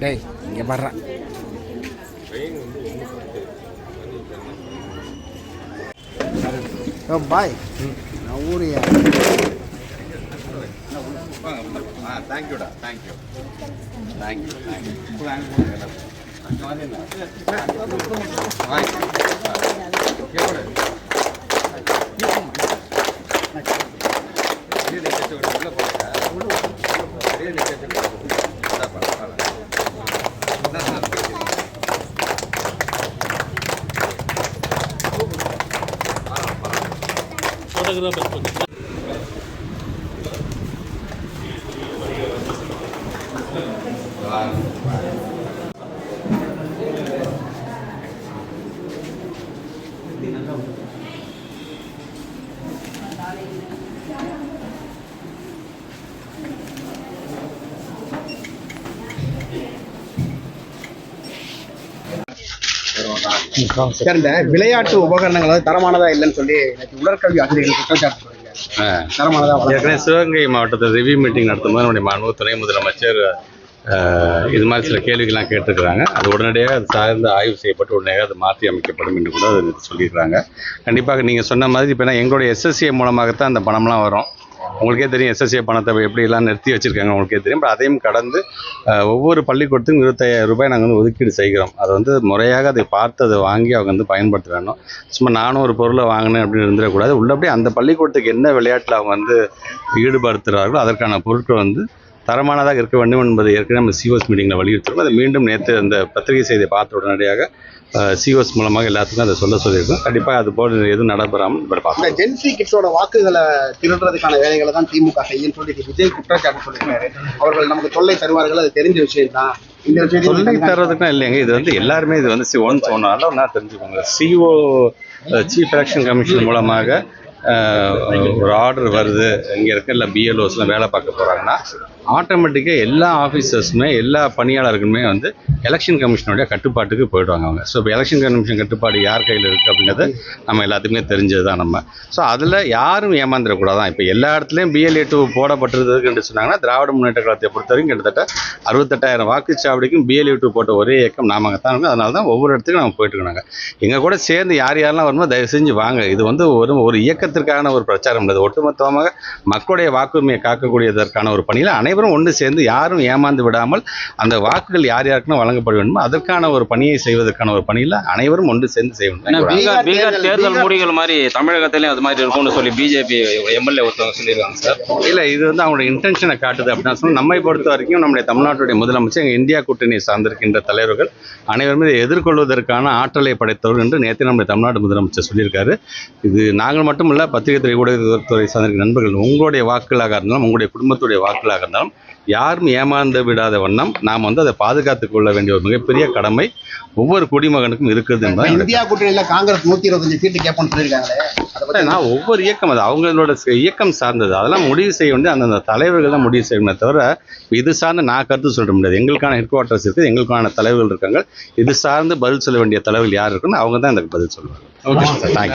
டேய் இங்கே பாடுறா பாய் நான் ஊரியா தேங்க்யூடா தேங்க்யூ தேங்க்யூ தேங்க்யூ இந்த விளையாட்டு உபகரணங்கள் தரமானதா இல்லைன்னு சொல்லி உடற்கல்வி ஆசிரியர்கள் குற்றச்சாட்டு தரமானதா. ஏற்கனவே சிவகங்கை மாவட்டத்தில் ரிவ்யூ மீட்டிங் நடத்தும் போது நம்முடைய மாண்பு துணை முதலமைச்சர் இது மாதிரி சில கேள்விகள்லாம் கேட்டிருக்கிறாங்க. அது உடனடியாக அது சார்ந்து ஆய்வு செய்யப்பட்டு உடனடியாக அது மாற்றி அமைக்கப்படும் என்று கூட அது சொல்லியிருக்கிறாங்க. கண்டிப்பாக நீங்கள் சொன்ன மாதிரி இப்போ எங்களுடைய எஸ்எஸ்ஏ மூலமாகத்தான் அந்த பணம்லாம் வரும். உங்களுக்கே தெரியும் எஸ்எஸ்ஏ பணத்தை எப்படிலாம் நிறுத்தி வச்சுருக்காங்க உங்களுக்கே தெரியும். அதையும் கடந்து ஒவ்வொரு பள்ளிக்கூடத்துக்கும் 25,000 ரூபாய் நாங்கள் வந்து ஒதுக்கீடு செய்கிறோம். அதை வந்து முறையாக அதை பார்த்து அதை வாங்கி அவங்க வந்து பயன்படுத்த வேணும். சும்மா நானும் ஒரு பொருளை வாங்கினேன் அப்படின்னு இருந்துடக்கூடாது. உள்ளபடியே அந்த பள்ளிக்கூடத்துக்கு என்ன விளையாட்டில் அவங்க வந்து ஈடுபடுத்துகிறார்களோ அதற்கான பொருட்கள் வந்து தரமானதாக இருக்க வேண்டும் என்பதை ஏற்கனவே நம்ம சிஓஎஸ் மீட்டிங்கில் வலியுறுத்துறோம். அதை மீண்டும் நேற்று அந்த பத்திரிகை செய்தியை பார்த்த உடனடியாக சிஓஎஸ் மூலமாக எல்லாத்துக்கும் அதை சொல்லியிருக்கோம். கண்டிப்பாக அது போல் எதுவும் நடைபெறாமல் பார்ப்போம். ஜென்சி கிட்ஸோட வாக்குகளை திருடுறதுக்கான வேலைகளை தான் திமுக செய்யும் சொல்லி விஜய் குற்றச்சாட்டு சொல்லியிருக்காரு. அவர்கள் நமக்கு தொல்லை தருவார்கள், அது தெரிஞ்ச விஷயம் தான். இந்த விஷயம் தொல்லை தர்றதுக்கும் இல்லைங்க. இது வந்து எல்லாருமே இது வந்து ஒன்றா தெரிஞ்சுக்கோங்க. சிஓ சீஃப் எலெக்ஷன் கமிஷன் மூலமாக ஒரு ஆர்டர் வருது, இங்கே இருக்க இல்லை பிஎல்ஓஸ்லாம் வேலை பார்க்க போகிறாங்கன்னா ஆட்டோமேட்டிக்காக எல்லா ஆஃபீஸர்ஸுமே எல்லா பணியாளர்களுமே வந்து எலெக்ஷன் கமிஷனுடைய கட்டுப்பாட்டுக்கு போயிடுவாங்க அவங்க. ஸோ இப்போ எலெக்ஷன் கமிஷன் கட்டுப்பாடு யார் கையில் இருக்குது அப்படிங்கிறது நம்ம எல்லாத்துக்குமே தெரிஞ்சது தான் நம்ம. ஸோ அதில் யாரும் ஏமாந்துடக்கூடாதான். இப்போ எல்லா இடத்துலையும் BLA 2 போடப்பட்டிருக்குன்னு சொன்னாங்கன்னா திராவிட முன்னேற்ற கழகத்தை பொறுத்த வரைக்கும் கிட்டத்தட்ட 68,000 வாக்குச்சாவடிக்கும் BLA 2 போட்ட ஒரே இயக்கம் நாம தான் இருக்கும். அதனால தான் ஒவ்வொரு இடத்துக்கும் நம்ம போயிட்டு இருக்காங்க. எங்கள் கூட சேர்ந்து யாரெல்லாம் வருமோ தயவு செஞ்சு வாங்க. இது வந்து ஒரு இயக்கத்திற்கான ஒரு பிரச்சாரம் இல்லை. ஒட்டுமொத்தமாக மக்களுடைய வாக்குரிமையை காக்கக்கூடியதற்கான ஒரு பணியில் அனைவரும் ஒன்று சேர்ந்து யாரும் ஏமாந்து விடாமல் அந்த வாக்குகள் யார் யாருக்குன்னு வழங்கப்பட வேண்டும் அதற்கான ஒரு பணியை செய்வதற்கான ஒரு பணியில் அனைவரும் ஒன்று சேர்ந்து செய்யணும். பீகார் தேர்தல் முடிவுகள் மாதிரி தமிழகத்திலையும் அது மாதிரி இருக்கும்னு சொல்லி பிஜேபி எம்எல்ஏ ஒருத்தவங்க சொல்லியிருக்காங்க சார். இல்லை, இது வந்து அவங்களுடைய இன்டென்ஷனை காட்டுது அப்படின்னா சொன்னால் நம்மை பொறுத்த வரைக்கும் நம்முடைய தமிழ்நாட்டுடைய முதலமைச்சர் எங்கள் இந்தியா கூட்டணியை சார்ந்திருக்கின்ற தலைவர்கள் அனைவருமே இதை எதிர்கொள்வதற்கான ஆற்றலை படைத்தவர்கள் என்று நேற்று நம்முடைய தமிழ்நாடு முதலமைச்சர் சொல்லியிருக்காரு. இது நாங்கள் மட்டும் இல்லை, பத்திரிகை ஊடகத்துறை சார்ந்திருக்கிற நண்பர்கள் உங்களுடைய வாக்குகளாக இருந்தாலும் உங்களுடைய குடும்பத்துடைய வாக்குகளாக இருந்தாலும் யாரும் ஏமாந்து விடாத வண்ணம் நாம் வந்து அதை பாதுகாத்துக் கொள்ள வேண்டிய ஒரு மிகப்பெரிய கடமை ஒவ்வொரு குடிமகனுக்கும் இருக்குது என்பது. இந்தியா கூட்டணியில் காங்கிரஸ் 125 சீட்டு கேட்போம்னு சொல்லியிருக்காங்களே, நான் ஒவ்வொரு இயக்கம் அது அவங்களோட இயக்கம் சார்ந்தது. அதெல்லாம் முடிவு செய்ய வேண்டிய அந்தந்த தலைவர்கள் தான் முடிவு செய்யணுமே தவிர இது சார்ந்து நான் கருத்து சொல்ல முடியாது. எங்களுக்கான ஹெட் குவார்ட்டர்ஸ் இருக்குது, எங்களுக்கான தலைவர்கள் இருக்காங்க. இது சார்ந்து பதில் சொல்ல வேண்டிய தலைவர்கள் யார் இருக்குன்னு அவங்க தான் எனக்கு பதில் சொல்லுவாங்க. Okay sir, thank you.